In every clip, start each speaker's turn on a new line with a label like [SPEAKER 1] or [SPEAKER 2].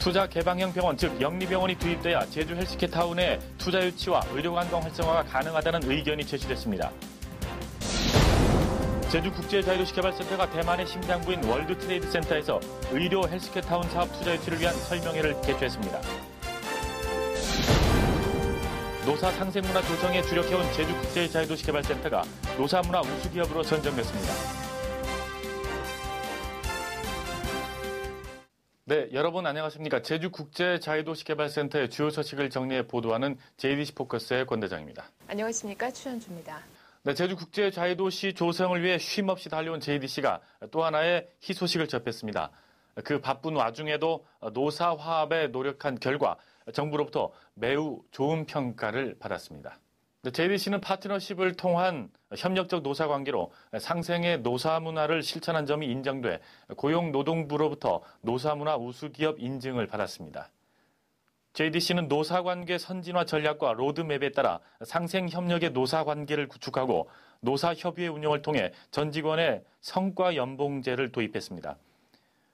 [SPEAKER 1] 투자 개방형 병원, 즉 영리병원이 도입돼야 제주 헬스케타운의 투자 유치와 의료관광 활성화가 가능하다는 의견이 제시됐습니다. 제주국제자유도시개발센터가 대만의 심장부인 월드트레이드센터에서 의료 헬스케타운 사업 투자 유치를 위한 설명회를 개최했습니다. 노사 상생문화 조성에 주력해온 제주국제자유도시개발센터가 노사문화 우수기업으로 선정됐습니다. 네, 여러분 안녕하십니까. 제주국제자유도시개발센터의 주요 소식을 정리해 보도하는 JDC 포커스의 권 대장입니다.
[SPEAKER 2] 안녕하십니까. 추현주입니다.
[SPEAKER 1] 네, 제주국제자유도시 조성을 위해 쉼없이 달려온 JDC가 또 하나의 희소식을 접했습니다. 그 바쁜 와중에도 노사 화합에 노력한 결과 정부로부터 매우 좋은 평가를 받았습니다. JDC는 파트너십을 통한 협력적 노사 관계로 상생의 노사 문화를 실천한 점이 인정돼 고용노동부로부터 노사문화 우수기업 인증을 받았습니다. JDC는 노사관계 선진화 전략과 로드맵에 따라 상생협력의 노사관계를 구축하고 노사협의회 운영을 통해 전 직원의 성과 연봉제를 도입했습니다.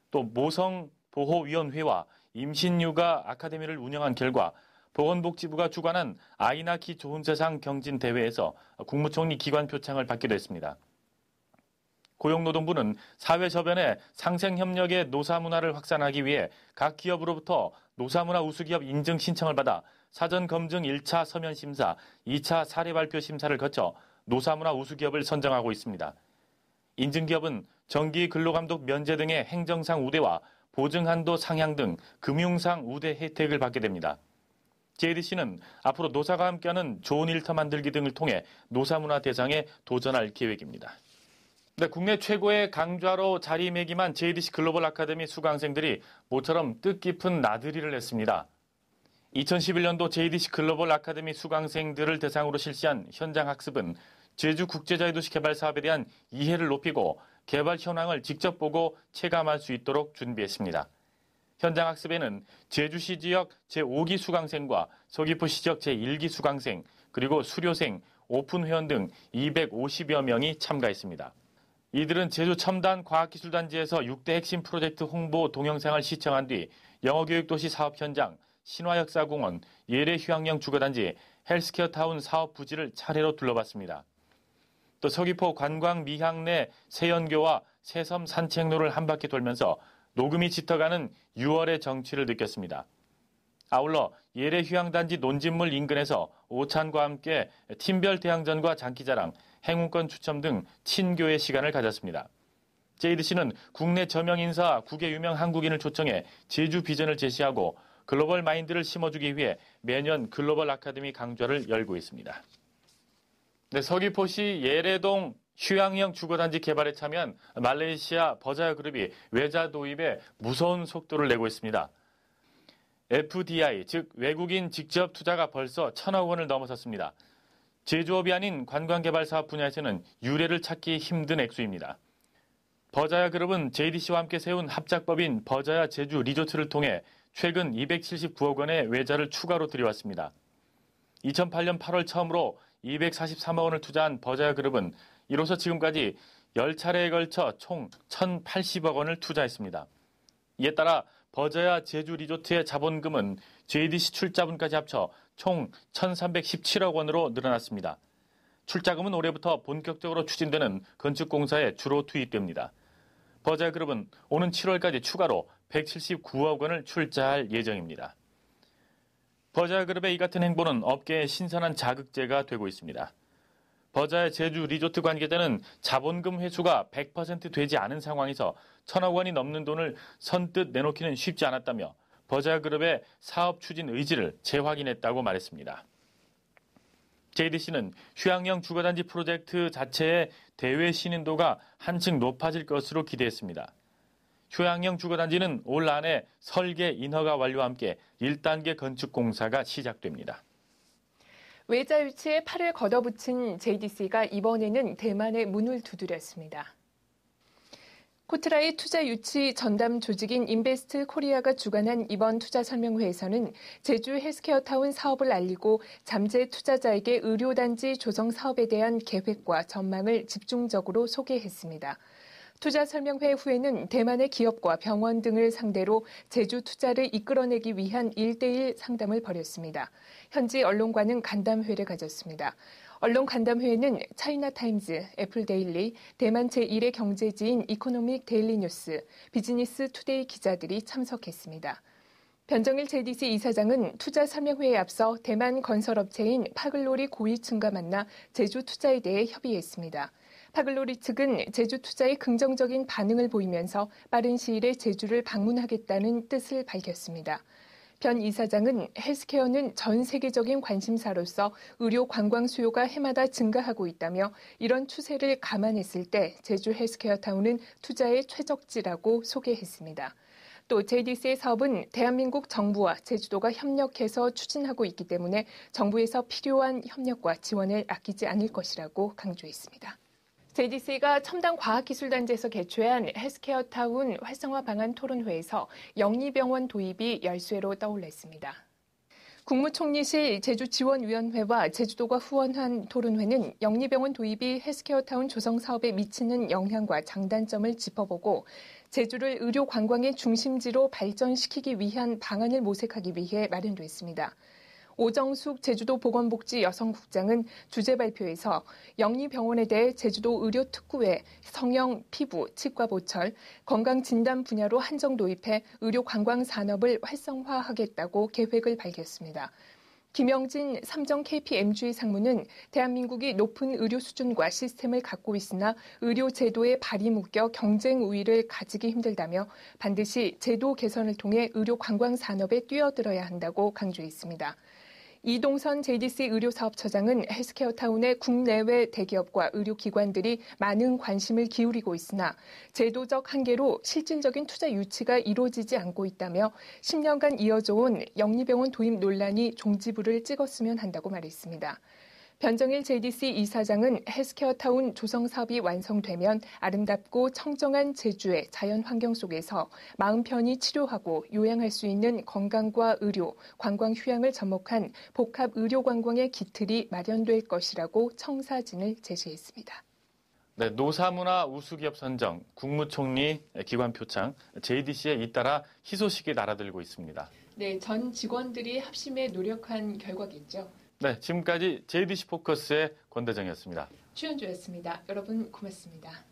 [SPEAKER 1] 또 모성보호위원회와 임신육아 아카데미를 운영한 결과 보건복지부가 주관한 아이 낳기 좋은 세상 경진 대회에서 국무총리 기관 표창을 받기도 했습니다. 고용노동부는 사회 저변에 상생협력의 노사문화를 확산하기 위해 각 기업으로부터 노사문화 우수기업 인증 신청을 받아 사전 검증 1차 서면 심사, 2차 사례 발표 심사를 거쳐 노사문화 우수기업을 선정하고 있습니다. 인증기업은 정기 근로감독 면제 등의 행정상 우대와 보증한도 상향 등 금융상 우대 혜택을 받게 됩니다. JDC는 앞으로 노사가 함께하는 좋은 일터 만들기 등을 통해 노사문화 대상에 도전할 계획입니다. 네, 국내 최고의 강좌로 자리매김한 JDC 글로벌 아카데미 수강생들이 모처럼 뜻깊은 나들이를 했습니다. 2011년도 JDC 글로벌 아카데미 수강생들을 대상으로 실시한 현장 학습은 제주국제자유도시 개발 사업에 대한 이해를 높이고 개발 현황을 직접 보고 체감할 수 있도록 준비했습니다. 현장 학습에는 제주시 지역 제5기 수강생과 서귀포시 지역 제1기 수강생, 그리고 수료생, 오픈회원 등 250여 명이 참가했습니다. 이들은 제주 첨단 과학기술단지에서 6대 핵심 프로젝트 홍보 동영상을 시청한 뒤 영어교육도시 사업 현장, 신화역사공원, 예래휴양령 주거단지, 헬스케어타운 사업 부지를 차례로 둘러봤습니다. 또 서귀포 관광미향 내 세연교와 새섬 산책로를 한 바퀴 돌면서 녹음이 짙어가는 6월의 정취를 느꼈습니다. 아울러 예래휴양단지 논진물 인근에서 오찬과 함께 팀별 대항전과 장기자랑, 행운권 추첨 등 친교의 시간을 가졌습니다. JDC는 국내 저명 인사, 국외 유명 한국인을 초청해 제주 비전을 제시하고 글로벌 마인드를 심어주기 위해 매년 글로벌 아카데미 강좌를 열고 있습니다. 네, 서귀포시 예래동 휴양형 주거단지 개발에 참여한 말레이시아 버자야 그룹이 외자 도입에 무서운 속도를 내고 있습니다. FDI, 즉 외국인 직접 투자가 벌써 1,000억 원을 넘어섰습니다. 제조업이 아닌 관광개발 사업 분야에서는 유례를 찾기 힘든 액수입니다. 버자야 그룹은 JDC와 함께 세운 합작법인 버자야 제주 리조트를 통해 최근 279억 원의 외자를 추가로 들여왔습니다. 2008년 8월 처음으로 243억 원을 투자한 버자야 그룹은 이로써 지금까지 10차례에 걸쳐 총 1,080억 원을 투자했습니다. 이에 따라 버자야 제주 리조트의 자본금은 JDC 출자분까지 합쳐 총 1,317억 원으로 늘어났습니다. 출자금은 올해부터 본격적으로 추진되는 건축공사에 주로 투입됩니다. 버자야 그룹은 오는 7월까지 추가로 179억 원을 출자할 예정입니다. 버자야 그룹의 이 같은 행보는 업계의 신선한 자극제가 되고 있습니다. 버자야 제주 리조트 관계자는 자본금 회수가 100% 되지 않은 상황에서 1,000억 원이 넘는 돈을 선뜻 내놓기는 쉽지 않았다며 버자야 그룹의 사업 추진 의지를 재확인했다고 말했습니다. JDC는 휴양형 주거단지 프로젝트 자체의 대외 신인도가 한층 높아질 것으로 기대했습니다. 휴양형 주거단지는 올 안에 설계 인허가 완료와 함께 1단계 건축 공사가 시작됩니다.
[SPEAKER 2] 외자 유치에 팔을 걷어붙인 JDC가 이번에는 대만의 문을 두드렸습니다. 코트라의 투자 유치 전담 조직인 인베스트 코리아가 주관한 이번 투자 설명회에서는 제주 헬스케어타운 사업을 알리고 잠재 투자자에게 의료단지 조성 사업에 대한 계획과 전망을 집중적으로 소개했습니다. 투자 설명회 후에는 대만의 기업과 병원 등을 상대로 제주 투자를 이끌어내기 위한 1대1 상담을 벌였습니다. 현지 언론과는 간담회를 가졌습니다. 언론 간담회에는 차이나타임즈, 애플데일리, 대만 제1의 경제지인 이코노믹 데일리 뉴스, 비즈니스 투데이 기자들이 참석했습니다. 변정일 JDC 이사장은 투자 설명회에 앞서 대만 건설업체인 파글로리 고위층과 만나 제주 투자에 대해 협의했습니다. 파글로리 측은 제주 투자에 긍정적인 반응을 보이면서 빠른 시일에 제주를 방문하겠다는 뜻을 밝혔습니다. 변 이사장은 헬스케어는 전 세계적인 관심사로서 의료 관광 수요가 해마다 증가하고 있다며 이런 추세를 감안했을 때 제주 헬스케어 타운은 투자의 최적지라고 소개했습니다. 또 JDC의 사업은 대한민국 정부와 제주도가 협력해서 추진하고 있기 때문에 정부에서 필요한 협력과 지원을 아끼지 않을 것이라고 강조했습니다. JDC가 첨단 과학기술단지에서 개최한 헬스케어 타운 활성화 방안 토론회에서 영리병원 도입이 열쇠로 떠올랐습니다. 국무총리실 제주지원위원회와 제주도가 후원한 토론회는 영리병원 도입이 헬스케어 타운 조성 사업에 미치는 영향과 장단점을 짚어보고 제주를 의료 관광의 중심지로 발전시키기 위한 방안을 모색하기 위해 마련됐습니다. 오정숙 제주도 보건복지 여성국장은 주제 발표에서 영리병원에 대해 제주도 의료특구에 성형, 피부, 치과 보철, 건강진단 분야로 한정 도입해 의료관광 산업을 활성화하겠다고 계획을 밝혔습니다. 김영진 삼정 KPMG 상무는 대한민국이 높은 의료 수준과 시스템을 갖고 있으나 의료 제도에 발이 묶여 경쟁 우위를 가지기 힘들다며 반드시 제도 개선을 통해 의료 관광 산업에 뛰어들어야 한다고 강조했습니다. 이동선 JDC 의료사업처장은 헬스케어 타운의 국내외 대기업과 의료기관들이 많은 관심을 기울이고 있으나 제도적 한계로 실질적인 투자 유치가 이루어지지 않고 있다며 10년간 이어져온 영리병원 도입 논란이 종지부를 찍었으면 한다고 말했습니다. 변정일 JDC 이사장은 헬스케어 타운 조성 사업이 완성되면 아름답고 청정한 제주의 자연 환경 속에서 마음 편히 치료하고 요양할 수 있는 건강과 의료, 관광 휴양을 접목한 복합 의료 관광의 기틀이 마련될 것이라고 청사진을 제시했습니다.
[SPEAKER 1] 네, 노사문화 우수기업 선정, 국무총리 기관 표창, JDC에 잇따라 희소식이 날아들고 있습니다.
[SPEAKER 2] 네, 전 직원들이 합심해 노력한 결과겠죠.
[SPEAKER 1] 네, 지금까지 JDC 포커스의 권대정이었습니다.
[SPEAKER 2] 최현주였습니다. 여러분 고맙습니다.